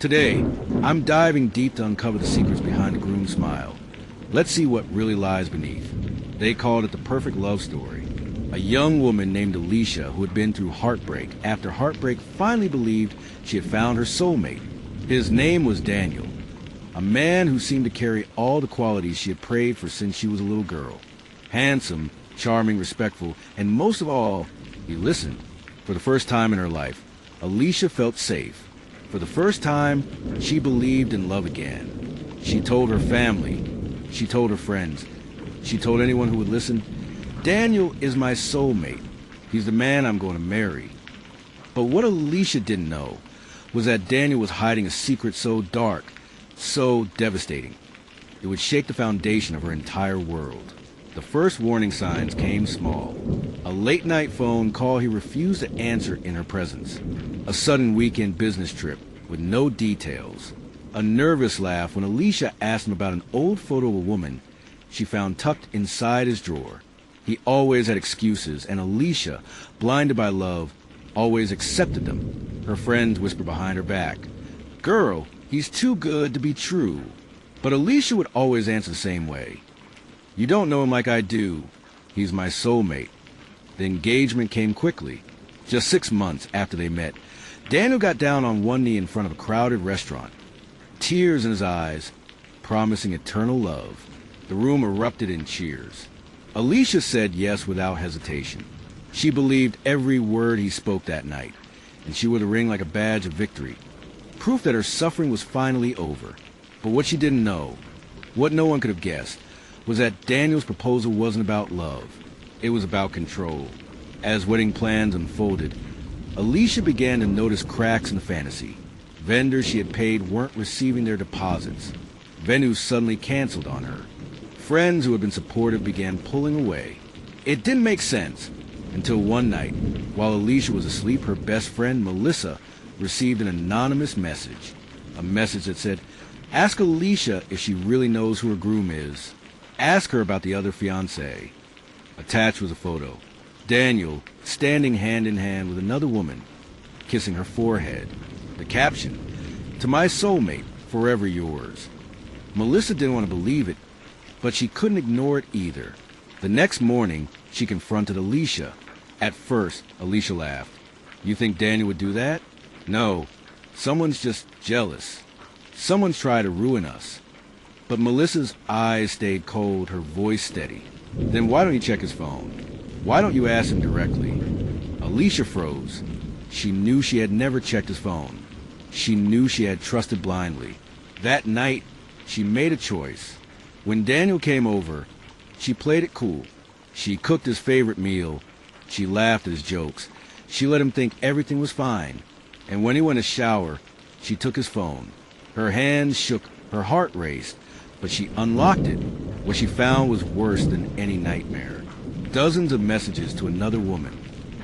Today, I'm diving deep to uncover the secrets behind the Groom smile. Let's see what really lies beneath. They called it the perfect love story. A young woman named Alicia who had been through heartbreak after heartbreak finally believed she had found her soulmate. His name was Daniel, a man who seemed to carry all the qualities she had prayed for since she was a little girl. Handsome, charming, respectful, and most of all, he listened. For the first time in her life, Alicia felt safe. For the first time, she believed in love again. She told her family. She told her friends. She told anyone who would listen, "Daniel is my soulmate. He's the man I'm going to marry." But what Alicia didn't know was that Daniel was hiding a secret so dark, so devastating, it would shake the foundation of her entire world. The first warning signs came small. A late-night phone call he refused to answer in her presence. A sudden weekend business trip with no details. A nervous laugh when Alicia asked him about an old photo of a woman she found tucked inside his drawer. He always had excuses, and Alicia, blinded by love, always accepted them. Her friends whispered behind her back, "Girl, he's too good to be true." But Alicia would always answer the same way. "You don't know him like I do. He's my soulmate." The engagement came quickly. Just 6 months after they met, Daniel got down on one knee in front of a crowded restaurant, tears in his eyes, promising eternal love. The room erupted in cheers. Alicia said yes without hesitation. She believed every word he spoke that night, and she wore the ring like a badge of victory, proof that her suffering was finally over. But what she didn't know, what no one could have guessed, was that Daniel's proposal wasn't about love. It was about control. As wedding plans unfolded, Alicia began to notice cracks in the fantasy. Vendors she had paid weren't receiving their deposits. Venues suddenly canceled on her. Friends who had been supportive began pulling away. It didn't make sense until one night, while Alicia was asleep, her best friend, Melissa, received an anonymous message. A message that said, "Ask Alicia if she really knows who her groom is. Ask her about the other fiancé." Attached was a photo. Daniel, standing hand in hand with another woman, kissing her forehead. The caption, "To my soulmate, forever yours." Melissa didn't want to believe it, but she couldn't ignore it either. The next morning, she confronted Alicia. At first, Alicia laughed. "You think Daniel would do that?" "No, someone's just jealous. Someone's trying to ruin us." But Melissa's eyes stayed cold, her voice steady. "Then why don't you check his phone? Why don't you ask him directly?" Alicia froze. She knew she had never checked his phone. She knew she had trusted blindly. That night, she made a choice. When Daniel came over, she played it cool. She cooked his favorite meal. She laughed at his jokes. She let him think everything was fine. And when he went to shower, she took his phone. Her hands shook, her heart raced, but she unlocked it. What she found was worse than any nightmare. Dozens of messages to another woman.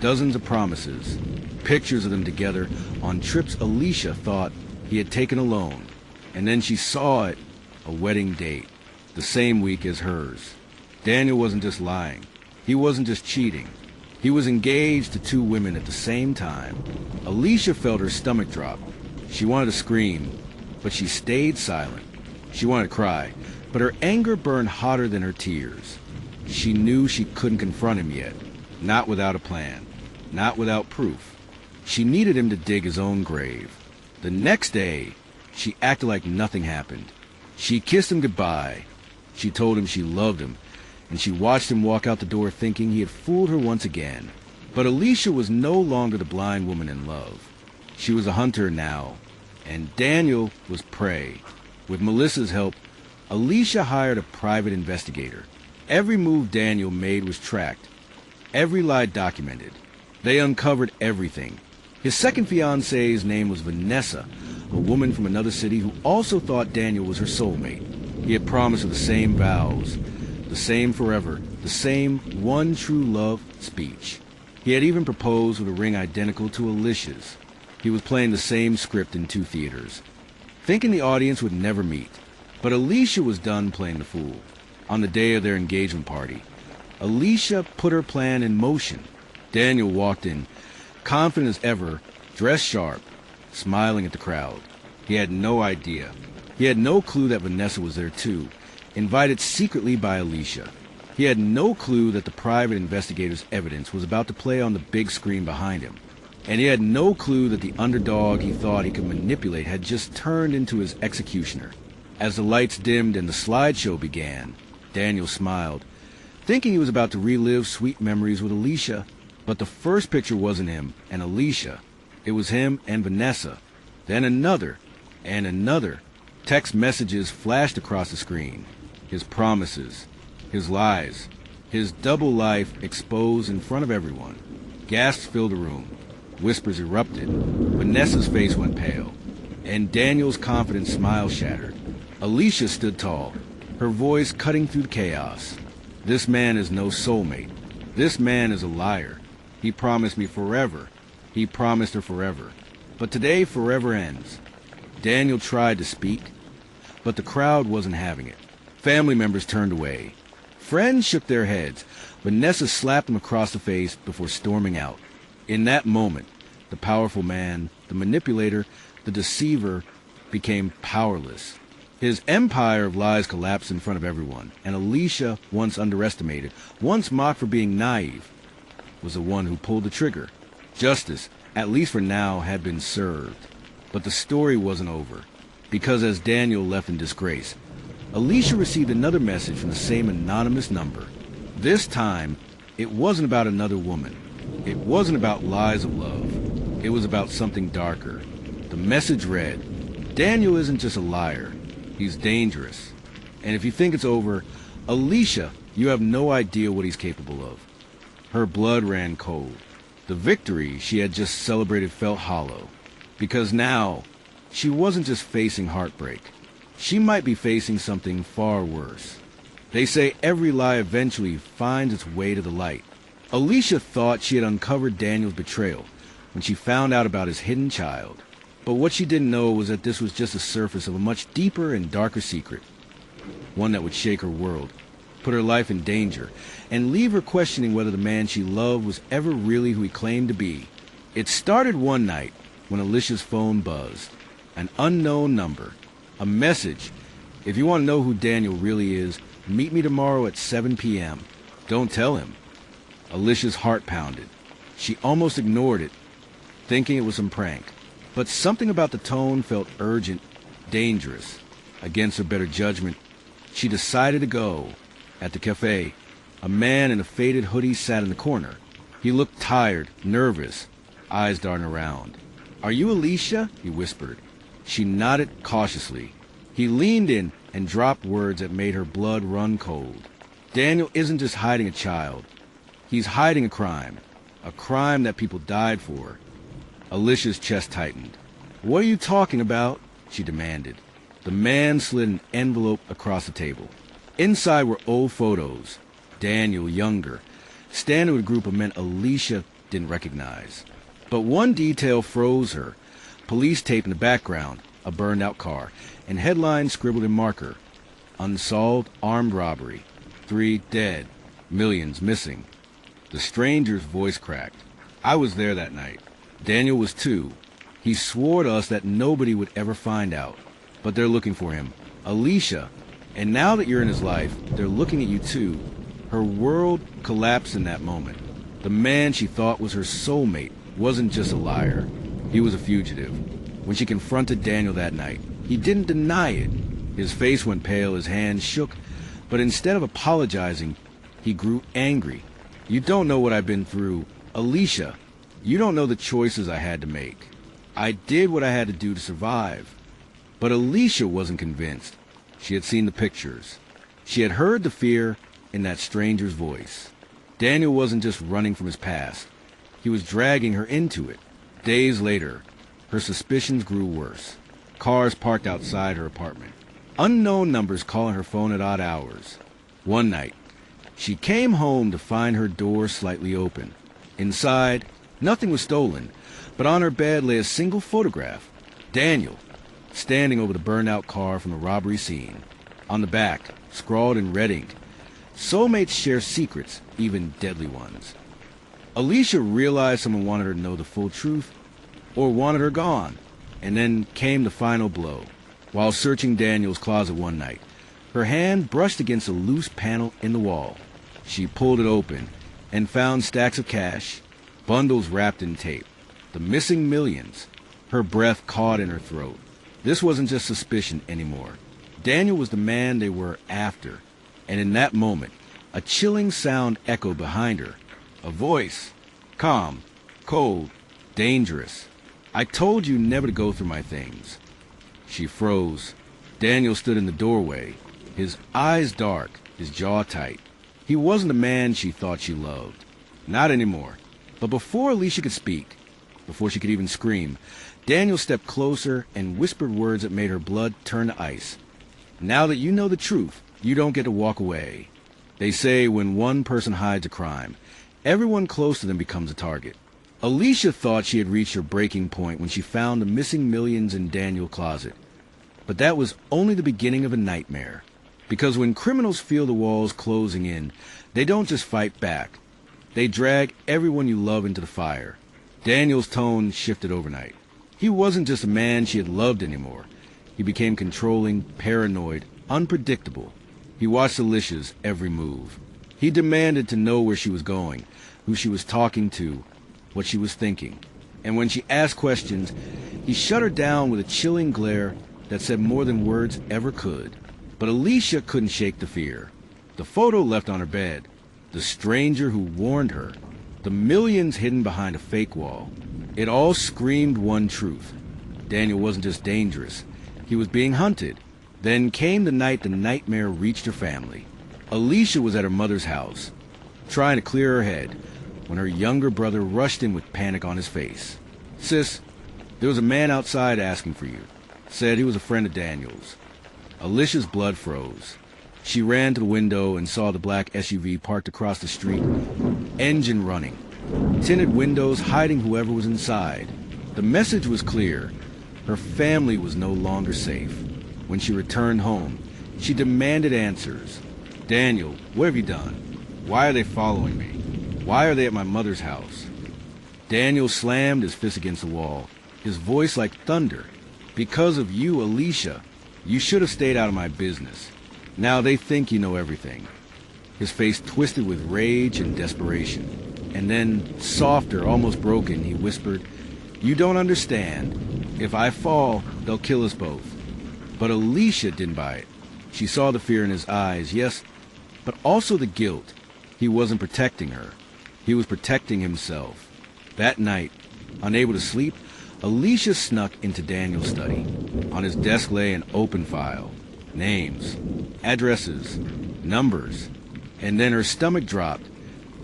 Dozens of promises. Pictures of them together on trips Alicia thought he had taken alone. And then she saw it, a wedding date, the same week as hers. Daniel wasn't just lying. He wasn't just cheating. He was engaged to 2 women at the same time. Alicia felt her stomach drop. She wanted to scream, but she stayed silent. She wanted to cry, but her anger burned hotter than her tears. She knew she couldn't confront him yet, not without a plan, not without proof. She needed him to dig his own grave. The next day, she acted like nothing happened. She kissed him goodbye. She told him she loved him, and she watched him walk out the door thinking he had fooled her once again. But Alicia was no longer the blind woman in love. She was a hunter now, and Daniel was prey. With Melissa's help, Alicia hired a private investigator. Every move Daniel made was tracked, every lie documented. They uncovered everything. His second fiancée's name was Vanessa, a woman from another city who also thought Daniel was her soulmate. He had promised her the same vows, the same forever, the same one true love speech. He had even proposed with a ring identical to Alicia's. He was playing the same script in 2 theaters, thinking the audience would never meet. But Alicia was done playing the fool. On the day of their engagement party, Alicia put her plan in motion. Daniel walked in, confident as ever, dressed sharp, smiling at the crowd. He had no idea. He had no clue that Vanessa was there too, invited secretly by Alicia. He had no clue that the private investigator's evidence was about to play on the big screen behind him. And he had no clue that the underdog he thought he could manipulate had just turned into his executioner. As the lights dimmed and the slideshow began, Daniel smiled, thinking he was about to relive sweet memories with Alicia. But the first picture wasn't him and Alicia. It was him and Vanessa. Then another, and another. Text messages flashed across the screen. His promises, his lies, his double life exposed in front of everyone. Gasps filled the room. Whispers erupted. Vanessa's face went pale, and Daniel's confident smile shattered. Alicia stood tall, her voice cutting through the chaos. This man is no soulmate. This man is a liar. He promised me forever. He promised her forever. But today forever ends. Daniel tried to speak, but the crowd wasn't having it. Family members turned away. Friends shook their heads. Vanessa slapped him across the face before storming out. In that moment, the powerful man, the manipulator, the deceiver, became powerless. His empire of lies collapsed in front of everyone, and Alicia, once underestimated, once mocked for being naive, was the one who pulled the trigger. Justice, at least for now, had been served. But the story wasn't over, because as Daniel left in disgrace, Alicia received another message from the same anonymous number. This time, it wasn't about another woman. It wasn't about lies of love. It was about something darker. The message read, "Daniel isn't just a liar. He's dangerous. And if you think it's over, Alicia, you have no idea what he's capable of." Her blood ran cold. The victory she had just celebrated felt hollow. Because now, she wasn't just facing heartbreak. She might be facing something far worse. They say every lie eventually finds its way to the light. Alicia thought she had uncovered Daniel's betrayal when she found out about his hidden child. But what she didn't know was that this was just the surface of a much deeper and darker secret. One that would shake her world, put her life in danger, and leave her questioning whether the man she loved was ever really who he claimed to be. It started one night when Alicia's phone buzzed. An unknown number. A message. "If you want to know who Daniel really is, meet me tomorrow at 7 p.m. Don't tell him." Alicia's heart pounded. She almost ignored it, thinking it was some prank. But something about the tone felt urgent, dangerous. Against her better judgment, she decided to go. At the cafe, a man in a faded hoodie sat in the corner. He looked tired, nervous, eyes darting around. "Are you Alicia?" he whispered. She nodded cautiously. He leaned in and dropped words that made her blood run cold. "Daniel isn't just hiding a child. He's hiding a crime that people died for." Alicia's chest tightened. "What are you talking about?" she demanded. The man slid an envelope across the table. Inside were old photos. Daniel, younger, standing with a group of men Alicia didn't recognize. But one detail froze her. Police tape in the background, a burned-out car, and headlines scribbled in marker. "Unsolved armed robbery. 3 dead. Millions missing." The stranger's voice cracked. "I was there that night. Daniel was too. He swore to us that nobody would ever find out. But they're looking for him. Alicia. And now that you're in his life, they're looking at you too." Her world collapsed in that moment. The man she thought was her soulmate wasn't just a liar. He was a fugitive. When she confronted Daniel that night, he didn't deny it. His face went pale, his hands shook, but instead of apologizing, he grew angry. "You don't know what I've been through. Alicia, you don't know the choices I had to make. I did what I had to do to survive." But Alicia wasn't convinced. She had seen the pictures. She had heard the fear in that stranger's voice. Daniel wasn't just running from his past. He was dragging her into it. Days later, her suspicions grew worse. Cars parked outside her apartment. Unknown numbers calling her phone at odd hours. One night, she came home to find her door slightly open. Inside, nothing was stolen, but on her bed lay a single photograph. Daniel, standing over the burned-out car from the robbery scene. On the back, scrawled in red ink, "Soulmates share secrets, even deadly ones." Alicia realized someone wanted her to know the full truth, or wanted her gone. And then came the final blow. While searching Daniel's closet one night, her hand brushed against a loose panel in the wall. She pulled it open and found stacks of cash, bundles wrapped in tape, the missing millions. Her breath caught in her throat. This wasn't just suspicion anymore. Daniel was the man they were after. And in that moment, a chilling sound echoed behind her. A voice. Calm, cold, dangerous. I told you never to go through my things. She froze. Daniel stood in the doorway, his eyes dark, his jaw tight. He wasn't the man she thought she loved. Not anymore. But before Alicia could speak, before she could even scream, Daniel stepped closer and whispered words that made her blood turn to ice. Now that you know the truth, you don't get to walk away. They say when one person hides a crime, everyone close to them becomes a target. Alicia thought she had reached her breaking point when she found the missing millions in Daniel's closet. But that was only the beginning of a nightmare. Because when criminals feel the walls closing in, they don't just fight back. They drag everyone you love into the fire. Daniel's tone shifted overnight. He wasn't just a man she had loved anymore. He became controlling, paranoid, unpredictable. He watched Alicia's every move. He demanded to know where she was going, who she was talking to, what she was thinking. And when she asked questions, he shut her down with a chilling glare that said more than words ever could. But Alicia couldn't shake the fear. The photo left on her bed, the stranger who warned her, the millions hidden behind a fake wall. It all screamed one truth. Daniel wasn't just dangerous. He was being hunted. Then came the night the nightmare reached her family. Alicia was at her mother's house, trying to clear her head, when her younger brother rushed in with panic on his face. Sis, there was a man outside asking for you. Said he was a friend of Daniel's. Alicia's blood froze. She ran to the window and saw the black SUV parked across the street, engine running, tinted windows hiding whoever was inside. The message was clear. Her family was no longer safe. When she returned home, she demanded answers. Daniel, what have you done? Why are they following me? Why are they at my mother's house? Daniel slammed his fist against the wall, his voice like thunder. Because of you, Alicia, you should have stayed out of my business. Now they think you know everything. His face twisted with rage and desperation. And then, softer, almost broken, he whispered, You don't understand. If I fall, they'll kill us both. But Alicia didn't buy it. She saw the fear in his eyes, yes, but also the guilt. He wasn't protecting her. He was protecting himself. That night, unable to sleep, Alicia snuck into Daniel's study. On his desk lay an open file. Names, addresses, numbers. And then her stomach dropped,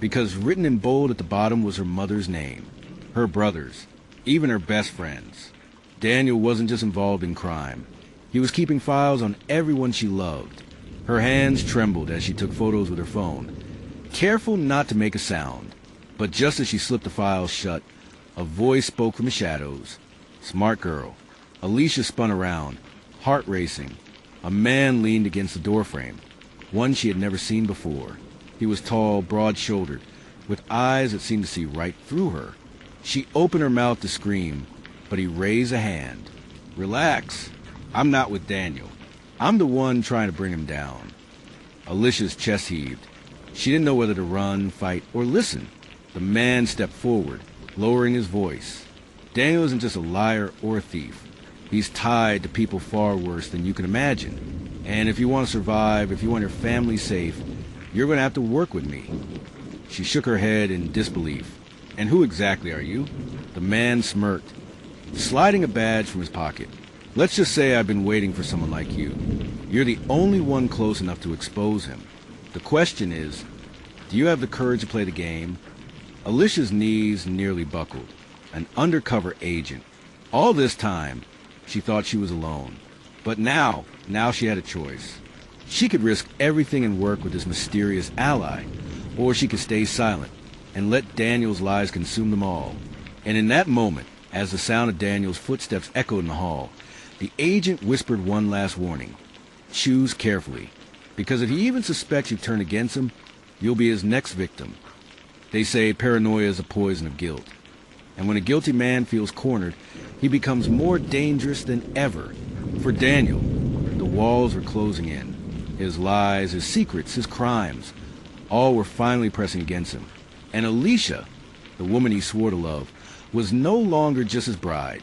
because written in bold at the bottom was her mother's name, her brothers, even her best friends. Daniel wasn't just involved in crime. He was keeping files on everyone she loved. Her hands trembled as she took photos with her phone, careful not to make a sound. But just as she slipped the files shut, a voice spoke from the shadows. Smart girl. Alicia spun around, heart racing. A man leaned against the doorframe, one she had never seen before. He was tall, broad-shouldered, with eyes that seemed to see right through her. She opened her mouth to scream, but he raised a hand. Relax. I'm not with Daniel. I'm the one trying to bring him down. Alicia's chest heaved. She didn't know whether to run, fight, or listen. The man stepped forward, lowering his voice. Daniel isn't just a liar or a thief. He's tied to people far worse than you can imagine. And if you want to survive, if you want your family safe, you're going to have to work with me. She shook her head in disbelief. And who exactly are you? The man smirked, sliding a badge from his pocket. Let's just say I've been waiting for someone like you. You're the only one close enough to expose him. The question is, do you have the courage to play the game? Alicia's knees nearly buckled. An undercover agent. All this time, she thought she was alone. But now she had a choice. She could risk everything and work with this mysterious ally, or she could stay silent and let Daniel's lies consume them all. And in that moment, as the sound of Daniel's footsteps echoed in the hall, the agent whispered one last warning. Choose carefully, because if he even suspects you've turned against him, you'll be his next victim. They say paranoia is a poison of guilt. And when a guilty man feels cornered, he becomes more dangerous than ever. For Daniel, the walls were closing in. His lies, his secrets, his crimes, all were finally pressing against him. And Alicia, the woman he swore to love, was no longer just his bride.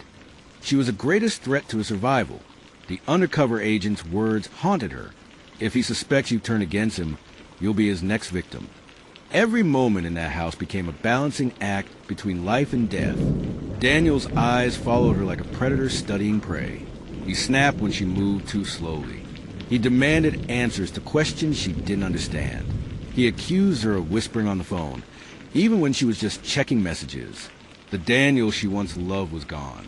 She was the greatest threat to his survival. The undercover agent's words haunted her. If he suspects you turn against him, you'll be his next victim. Every moment in that house became a balancing act between life and death. Daniel's eyes followed her like a predator studying prey. He snapped when she moved too slowly. He demanded answers to questions she didn't understand. He accused her of whispering on the phone, even when she was just checking messages. The Daniel she once loved was gone.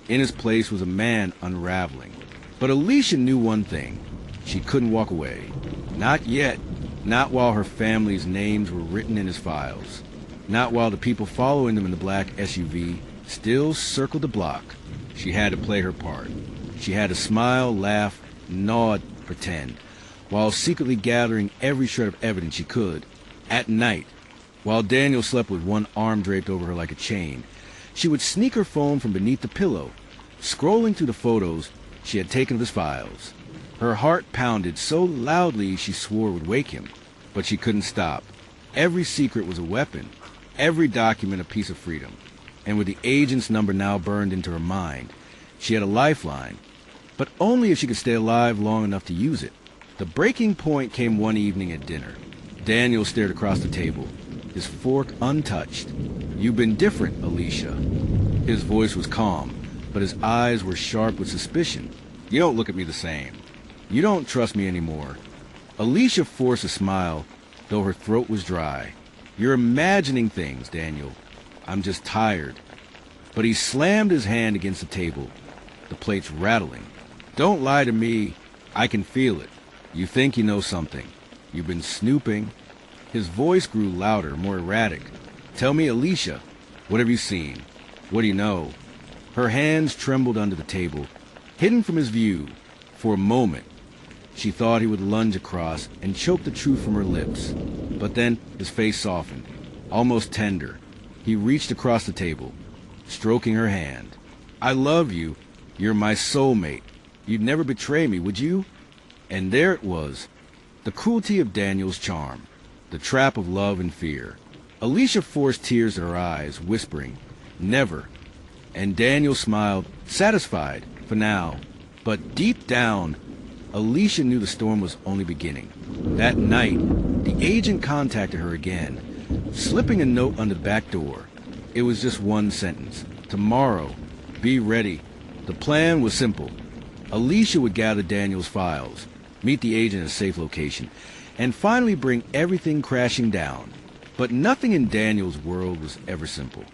In his place was a man unraveling. But Alicia knew one thing. She couldn't walk away. Not yet. Not while her family's names were written in his files. Not while the people following them in the black SUV still circled the block. She had to play her part. She had to smile, laugh, nod, pretend, while secretly gathering every shred of evidence she could. At night, while Daniel slept with one arm draped over her like a chain, she would sneak her phone from beneath the pillow, scrolling through the photos she had taken of his files. Her heart pounded so loudly she swore it would wake him, but she couldn't stop. Every secret was a weapon, every document a piece of freedom. And with the agent's number now burned into her mind, she had a lifeline, but only if she could stay alive long enough to use it. The breaking point came one evening at dinner. Daniel stared across the table, his fork untouched. "You've been different, Alicia." His voice was calm, but his eyes were sharp with suspicion. "You don't look at me the same. You don't trust me anymore." Alicia forced a smile, though her throat was dry. "You're imagining things, Daniel. I'm just tired." But he slammed his hand against the table, the plates rattling. "Don't lie to me. I can feel it. You think you know something. You've been snooping." His voice grew louder, more erratic. "Tell me, Alicia, what have you seen? What do you know?" Her hands trembled under the table, hidden from his view. For a moment, she thought he would lunge across and choke the truth from her lips. But then his face softened, almost tender. He reached across the table, stroking her hand. "I love you. You're my soulmate. You'd never betray me, would you?" And there it was, the cruelty of Daniel's charm, the trap of love and fear. Alicia forced tears to her eyes, whispering, "Never." And Daniel smiled, satisfied, for now. But deep down, Alicia knew the storm was only beginning. That night, the agent contacted her again, slipping a note on the back door. It was just one sentence. "Tomorrow, be ready." The plan was simple. Alicia would gather Daniel's files, meet the agent at a safe location, and finally bring everything crashing down. But nothing in Daniel's world was ever simple,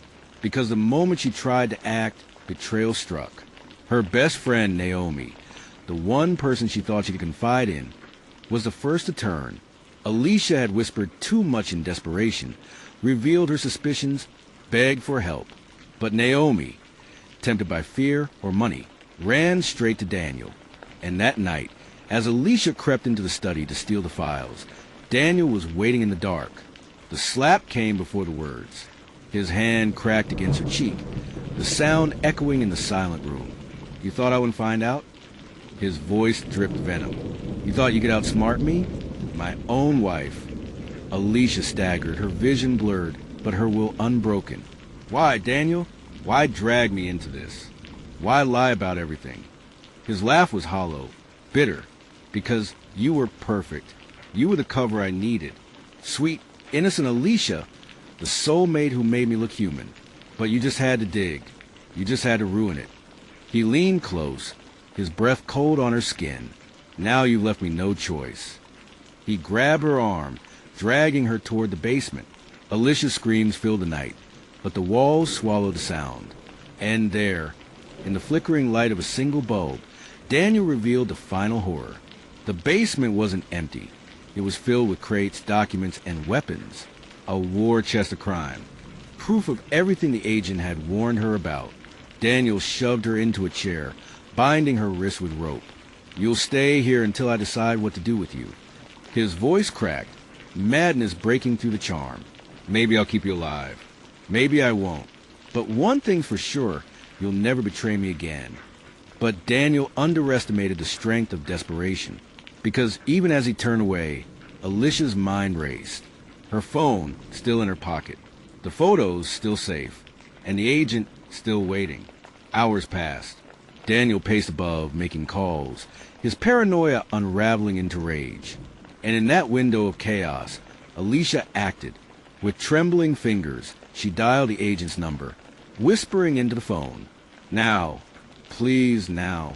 because the moment she tried to act, betrayal struck. Her best friend, Naomi, the one person she thought she could confide in, was the first to turn. Alicia had whispered too much in desperation, revealed her suspicions, begged for help. But Naomi, tempted by fear or money, ran straight to Daniel. And that night, as Alicia crept into the study to steal the files, Daniel was waiting in the dark. The slap came before the words. His hand cracked against her cheek, the sound echoing in the silent room. "You thought I wouldn't find out?" His voice dripped venom. "You thought you could outsmart me? My own wife." Alicia staggered, her vision blurred, but her will unbroken. "Why, Daniel? Why drag me into this? Why lie about everything?" His laugh was hollow, bitter, because you were perfect. You were the cover I needed. Sweet, innocent Alicia, the soulmate who made me look human. But you just had to dig. You just had to ruin it. He leaned close, his breath cold on her skin. "Now you've left me no choice." He grabbed her arm, dragging her toward the basement. Alicia's screams filled the night, but the walls swallowed the sound. And there, in the flickering light of a single bulb, Daniel revealed the final horror. The basement wasn't empty. It was filled with crates, documents, and weapons. A war chest of crime. Proof of everything the agent had warned her about. Daniel shoved her into a chair, binding her wrists with rope. "You'll stay here until I decide what to do with you." His voice cracked, madness breaking through the charm. "Maybe I'll keep you alive. Maybe I won't. But one thing's for sure, you'll never betray me again. But Daniel underestimated the strength of desperation, because even as he turned away, Alicia's mind raced. Her phone still in her pocket, the photos still safe, and the agent still waiting. Hours passed. Daniel paced above, making calls, his paranoia unraveling into rage. And in that window of chaos, Alicia acted. With trembling fingers, she dialed the agent's number, whispering into the phone, "Now, please, now."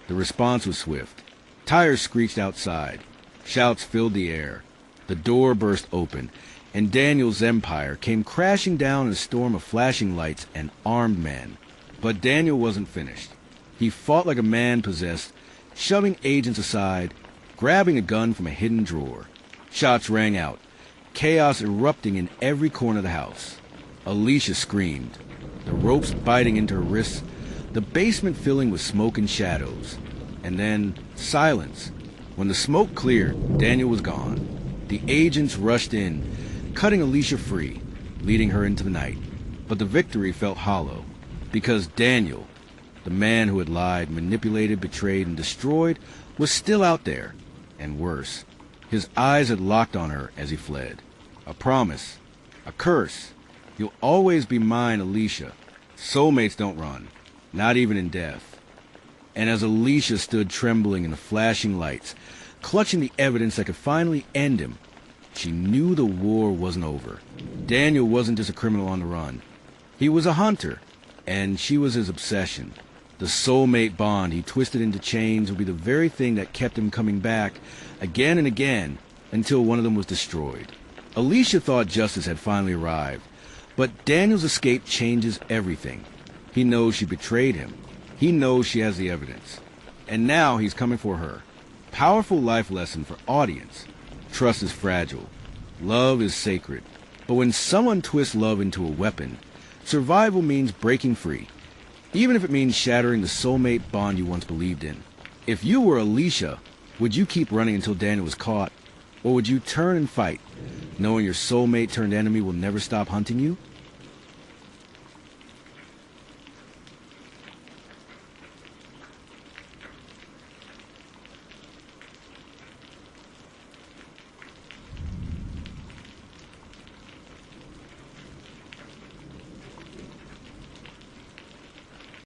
The response was swift. Tires screeched outside. Shouts filled the air. The door burst open, and Daniel's empire came crashing down in a storm of flashing lights and armed men. But Daniel wasn't finished. He fought like a man possessed, shoving agents aside, grabbing a gun from a hidden drawer. Shots rang out, chaos erupting in every corner of the house. Alicia screamed, the ropes biting into her wrists, the basement filling with smoke and shadows. And then silence. When the smoke cleared, Daniel was gone. The agents rushed in, cutting Alicia free, leading her into the night. But the victory felt hollow, because Daniel, the man who had lied, manipulated, betrayed, and destroyed, was still out there. And worse, his eyes had locked on her as he fled. A promise, a curse. "You'll always be mine, Alicia. Soulmates don't run, not even in death." And as Alicia stood trembling in the flashing lights, clutching the evidence that could finally end him, she knew the war wasn't over. Daniel wasn't just a criminal on the run. He was a hunter, and she was his obsession. The soulmate bond he twisted into chains would be the very thing that kept him coming back again and again until one of them was destroyed. Alicia thought justice had finally arrived, but Daniel's escape changes everything. He knows she betrayed him. He knows she has the evidence. And now he's coming for her. Powerful life lesson for audience. Trust is fragile. Love is sacred. But when someone twists love into a weapon, survival means breaking free, even if it means shattering the soulmate bond you once believed in. If you were Alicia, would you keep running until Daniel was caught? Or would you turn and fight, knowing your soulmate turned enemy will never stop hunting you?